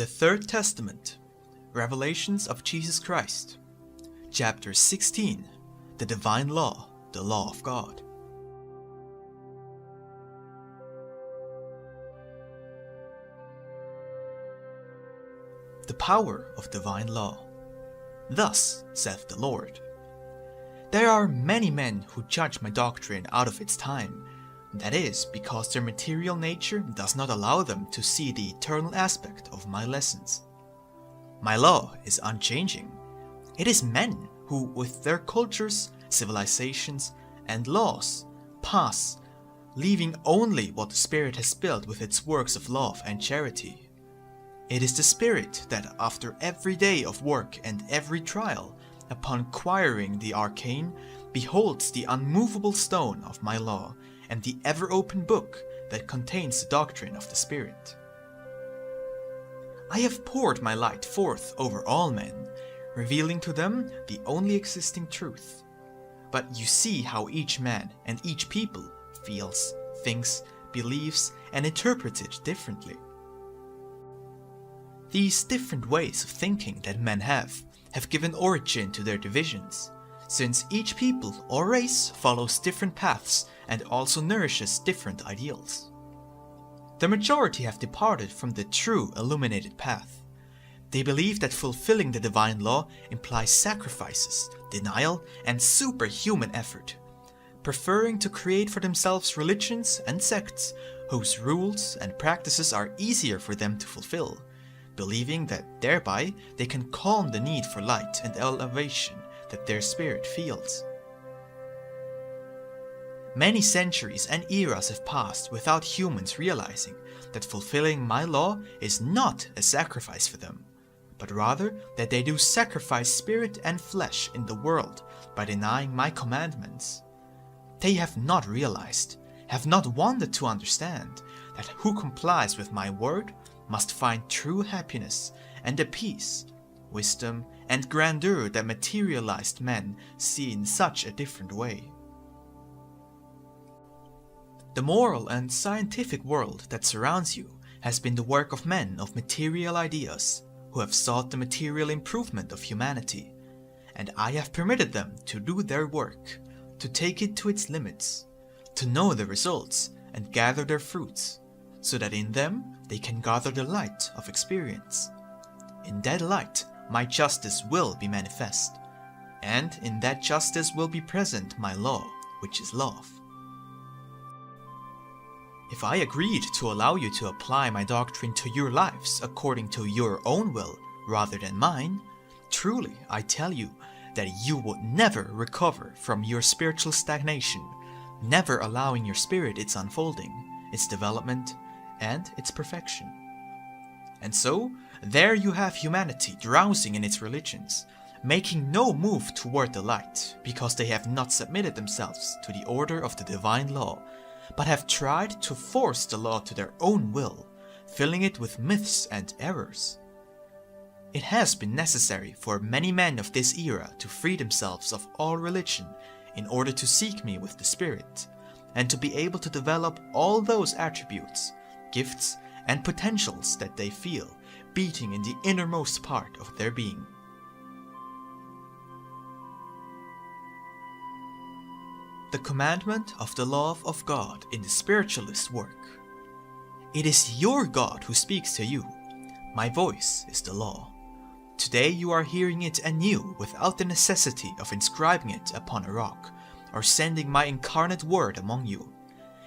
The Third Testament, Revelations of Jesus Christ, Chapter 16, The Divine Law, the Law of God. The power of divine law. Thus saith the Lord, there are many men who judge my doctrine out of its time. That is, because their material nature does not allow them to see the eternal aspect of my lessons. My law is unchanging. It is men who, with their cultures, civilizations, and laws, pass, leaving only what the Spirit has built with its works of love and charity. It is the Spirit that, after every day of work and every trial, upon acquiring the arcane, beholds the unmovable stone of my law and the ever-open book that contains the doctrine of the Spirit. I have poured my light forth over all men, revealing to them the only existing truth. But you see how each man and each people feels, thinks, believes, and interprets it differently. These different ways of thinking that men have given origin to their divisions, since each people or race follows different paths and also nourishes different ideals. The majority have departed from the true illuminated path. They believe that fulfilling the divine law implies sacrifices, denial, and superhuman effort, preferring to create for themselves religions and sects whose rules and practices are easier for them to fulfill, believing that thereby they can calm the need for light and elevation that their spirit feels. Many centuries and eras have passed without humans realizing that fulfilling my law is not a sacrifice for them, but rather that they do sacrifice spirit and flesh in the world by denying my commandments. They have not realized, have not wanted to understand, that who complies with my word must find true happiness and the peace, wisdom, and grandeur that materialized men see in such a different way. The moral and scientific world that surrounds you has been the work of men of material ideas who have sought the material improvement of humanity, and I have permitted them to do their work, to take it to its limits, to know the results and gather their fruits, so that in them they can gather the light of experience. In that light my justice will be manifest, and in that justice will be present my law, which is love. If I agreed to allow you to apply my doctrine to your lives according to your own will rather than mine, truly I tell you that you would never recover from your spiritual stagnation, never allowing your spirit its unfolding, its development, and its perfection. And so, there you have humanity drowsing in its religions, making no move toward the light, because they have not submitted themselves to the order of the divine law, but have tried to force the law to their own will, filling it with myths and errors. It has been necessary for many men of this era to free themselves of all religion in order to seek me with the Spirit, and to be able to develop all those attributes, gifts, and potentials that they feel beating in the innermost part of their being. The commandment of the love of God in the spiritualist work. It is your God who speaks to you. My voice is the law. Today you are hearing it anew without the necessity of inscribing it upon a rock or sending my incarnate word among you.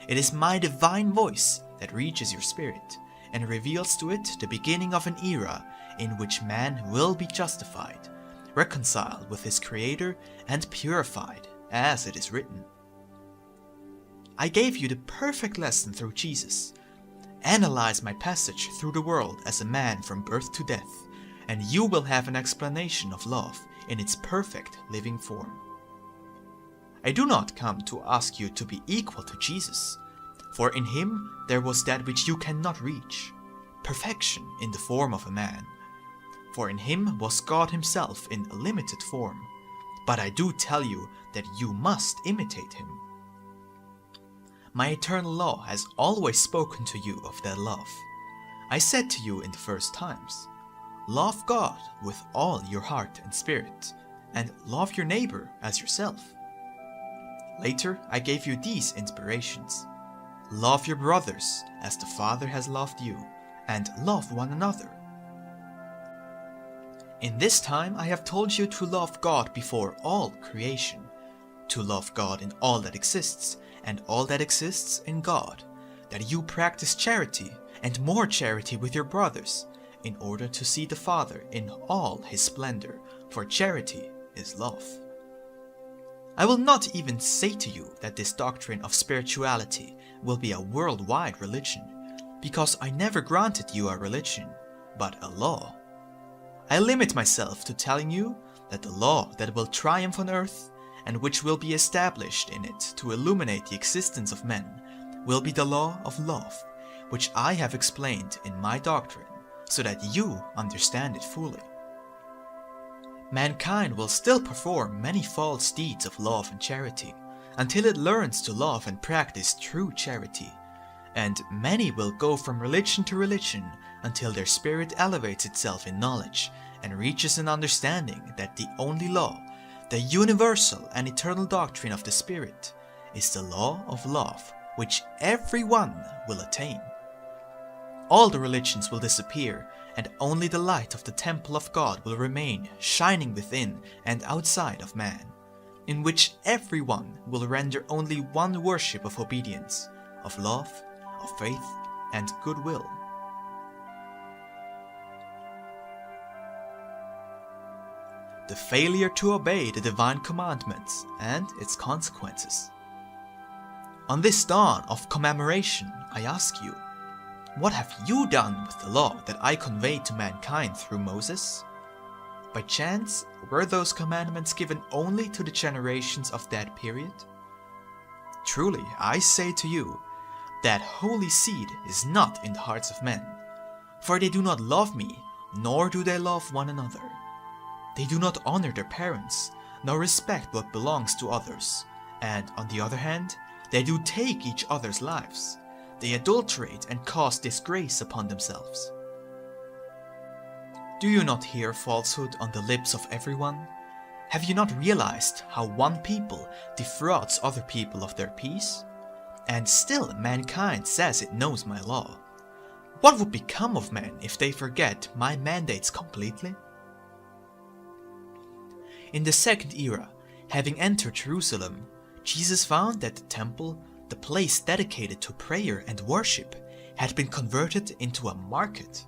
It is my divine voice that reaches your spirit and reveals to it the beginning of an era in which man will be justified, reconciled with his Creator, and purified, as it is written. I gave you the perfect lesson through Jesus. Analyze my passage through the world as a man from birth to death, and you will have an explanation of love in its perfect living form. I do not come to ask you to be equal to Jesus, for in him there was that which you cannot reach, perfection in the form of a man. For in him was God himself in a limited form, but I do tell you that you must imitate him. My eternal law has always spoken to you of that love. I said to you in the first times, love God with all your heart and spirit, and love your neighbor as yourself. Later, I gave you these inspirations. Love your brothers as the Father has loved you, and love one another. In this time I have told you to love God before all creation, to love God in all that exists, and all that exists in God, that you practice charity, and more charity with your brothers, in order to see the Father in all his splendor, for charity is love. I will not even say to you that this doctrine of spirituality will be a worldwide religion, because I never granted you a religion, but a law. I limit myself to telling you that the law that will triumph on earth, and which will be established in it to illuminate the existence of men, will be the law of love, which I have explained in my doctrine, so that you understand it fully. Mankind will still perform many false deeds of love and charity, until it learns to love and practice true charity, and many will go from religion to religion until their spirit elevates itself in knowledge and reaches an understanding that the only law, the universal and eternal doctrine of the Spirit, is the law of love, which everyone will attain. All the religions will disappear, and only the light of the temple of God will remain, shining within and outside of man, in which everyone will render only one worship of obedience, of love, of faith, and goodwill. The failure to obey the divine commandments and its consequences. On this dawn of commemoration, I ask you, what have you done with the law that I conveyed to mankind through Moses? By chance, were those commandments given only to the generations of that period? Truly, I say to you, that holy seed is not in the hearts of men, for they do not love me, nor do they love one another. They do not honor their parents, nor respect what belongs to others, and on the other hand, they do take each other's lives. They adulterate and cause disgrace upon themselves. Do you not hear falsehood on the lips of everyone? Have you not realized how one people defrauds other people of their peace? And still mankind says it knows my law. What would become of men if they forget my mandates completely? In the second era, having entered Jerusalem, Jesus found that the temple, the place dedicated to prayer and worship, had been converted into a market,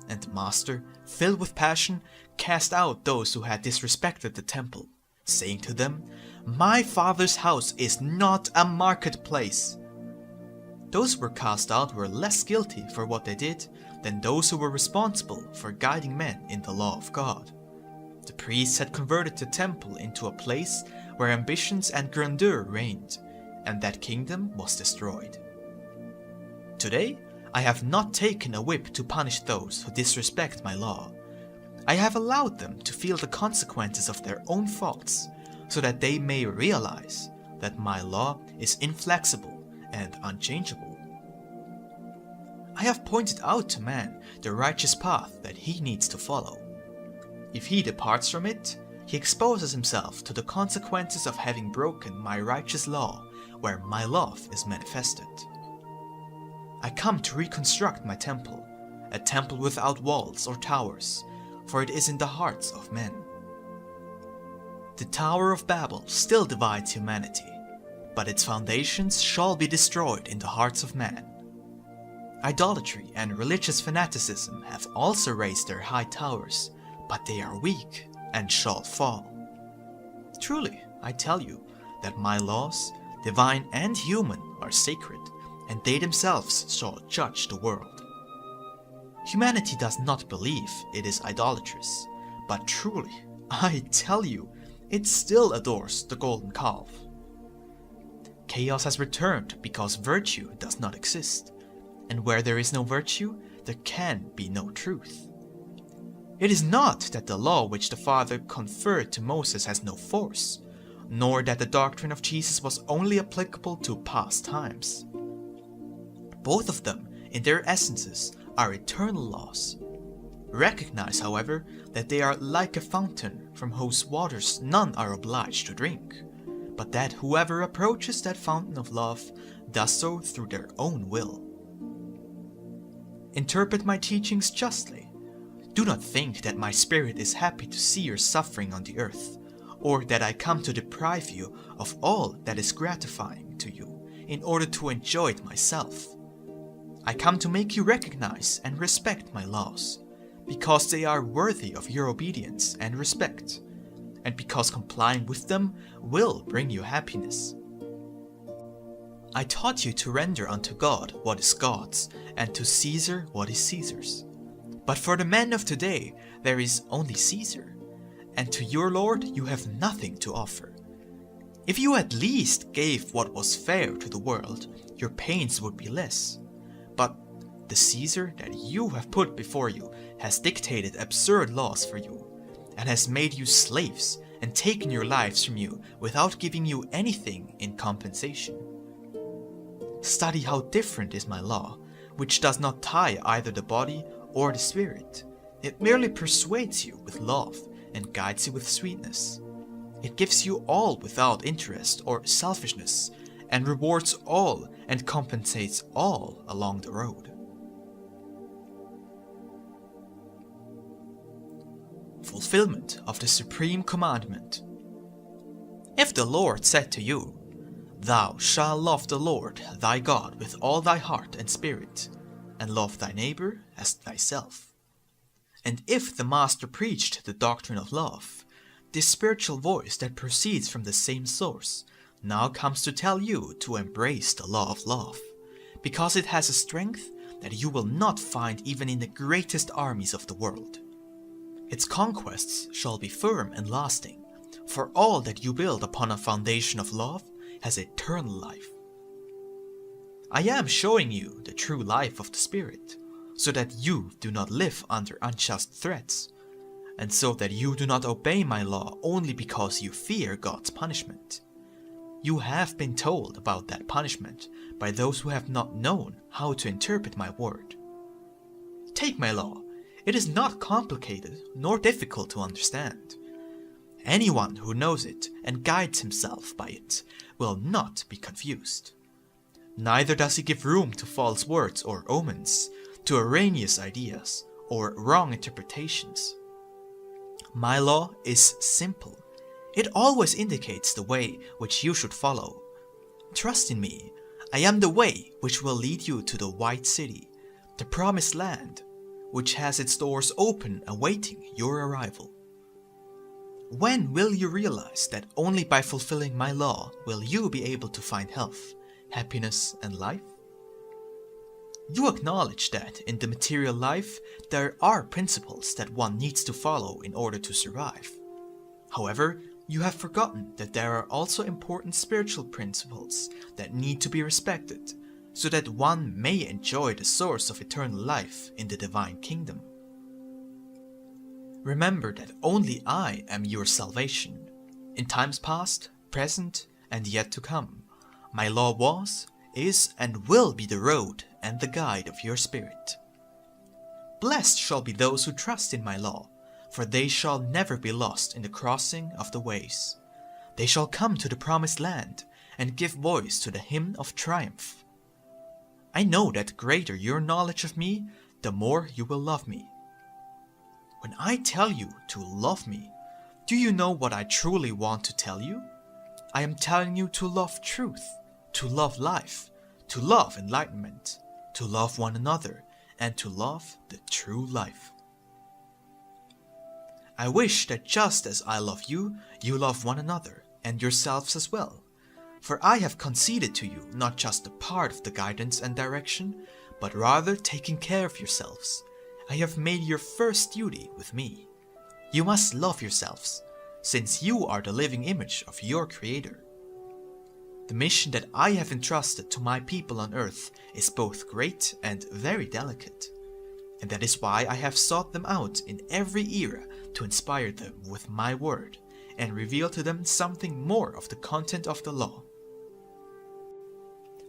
and the master, filled with passion, cast out those who had disrespected the temple, saying to them, "My Father's house is not a marketplace." Those who were cast out were less guilty for what they did than those who were responsible for guiding men in the law of God. The priests had converted the temple into a place where ambitions and grandeur reigned, and that kingdom was destroyed. Today, I have not taken a whip to punish those who disrespect my law. I have allowed them to feel the consequences of their own faults, so that they may realize that my law is inflexible and unchangeable. I have pointed out to man the righteous path that he needs to follow. If he departs from it, he exposes himself to the consequences of having broken my righteous law, where my love is manifested. I come to reconstruct my temple, a temple without walls or towers, for it is in the hearts of men. The Tower of Babel still divides humanity, but its foundations shall be destroyed in the hearts of man. Idolatry and religious fanaticism have also raised their high towers, but they are weak and shall fall. Truly, I tell you that my laws, divine and human, are sacred, and they themselves shall judge the world. Humanity does not believe it is idolatrous, but truly, I tell you, it still adores the golden calf. Chaos has returned because virtue does not exist, and where there is no virtue, there can be no truth. It is not that the law which the Father conferred to Moses has no force, nor that the doctrine of Jesus was only applicable to past times. Both of them, in their essences, are eternal laws. Recognize, however, that they are like a fountain from whose waters none are obliged to drink, but that whoever approaches that fountain of love does so through their own will. Interpret my teachings justly. Do not think that my spirit is happy to see your suffering on the earth, or that I come to deprive you of all that is gratifying to you in order to enjoy it myself. I come to make you recognize and respect my laws, because they are worthy of your obedience and respect, and because complying with them will bring you happiness. I taught you to render unto God what is God's, and to Caesar what is Caesar's. But for the men of today there is only Caesar, and to your Lord you have nothing to offer. If you at least gave what was fair to the world, your pains would be less. But the Caesar that you have put before you has dictated absurd laws for you, and has made you slaves and taken your lives from you without giving you anything in compensation. Study how different is my law, which does not tie either the body or the spirit. It merely persuades you with love and guides you with sweetness. It gives you all without interest or selfishness, and rewards all and compensates all along the road. Fulfillment of the supreme commandment. If the Lord said to you, "Thou shalt love the Lord thy God with all thy heart and spirit, and love thy neighbor as thyself," and if the Master preached the doctrine of love, this spiritual voice that proceeds from the same source now comes to tell you to embrace the law of love, because it has a strength that you will not find even in the greatest armies of the world. Its conquests shall be firm and lasting, for all that you build upon a foundation of love has eternal life. I am showing you the true life of the Spirit, so that you do not live under unjust threats, and so that you do not obey my law only because you fear God's punishment. You have been told about that punishment by those who have not known how to interpret my word. Take my law. It is not complicated nor difficult to understand. Anyone who knows it and guides himself by it will not be confused. Neither does he give room to false words or omens, to erroneous ideas or wrong interpretations. My law is simple. It always indicates the way which you should follow. Trust in me. I am the way which will lead you to the White City, the Promised Land, which has its doors open awaiting your arrival. When will you realize that only by fulfilling my law will you be able to find health, happiness, and life? You acknowledge that in the material life there are principles that one needs to follow in order to survive. However, you have forgotten that there are also important spiritual principles that need to be respected, so that one may enjoy the source of eternal life in the divine kingdom. Remember that only I am your salvation. In times past, present, and yet to come, my law was, is, and will be the road and the guide of your spirit. Blessed shall be those who trust in my law, for they shall never be lost in the crossing of the ways. They shall come to the promised land and give voice to the hymn of triumph. I know that the greater your knowledge of me, the more you will love me. When I tell you to love me, do you know what I truly want to tell you? I am telling you to love truth, to love life, to love enlightenment, to love one another, and to love the true life. I wish that just as I love you, you love one another, and yourselves as well. For I have conceded to you not just a part of the guidance and direction, but rather taking care of yourselves. I have made your first duty with me. You must love yourselves, since you are the living image of your Creator. The mission that I have entrusted to my people on earth is both great and very delicate, and that is why I have sought them out in every era to inspire them with my word and reveal to them something more of the content of the law.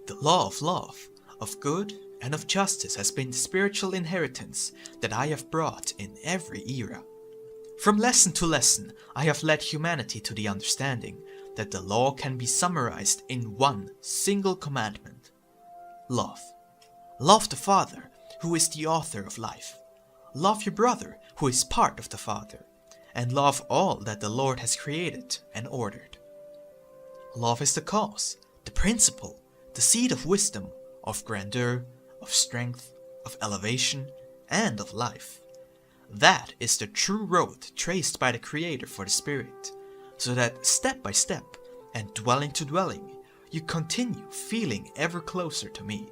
The law of love, of good and of justice has been the spiritual inheritance that I have brought in every era. From lesson to lesson, I have led humanity to the understanding that the law can be summarized in one single commandment: love. Love the Father, who is the author of life. Love your brother, who is part of the Father. And love all that the Lord has created and ordered. Love is the cause, the principle, the seed of wisdom, of grandeur, of strength, of elevation, and of life. That is the true road traced by the Creator for the Spirit, so that step by step and dwelling to dwelling, you continue feeling ever closer to me.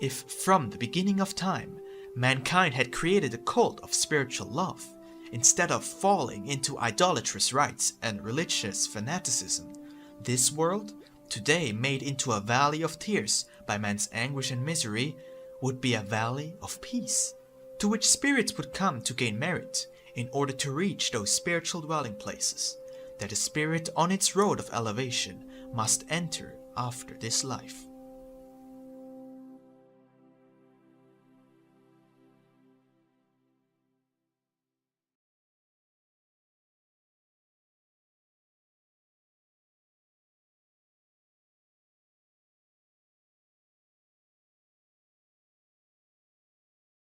If from the beginning of time, mankind had created a cult of spiritual love, instead of falling into idolatrous rites and religious fanaticism, this world, today made into a valley of tears by man's anguish and misery, would be a valley of peace, to which spirits would come to gain merit in order to reach those spiritual dwelling places that a spirit on its road of elevation must enter after this life.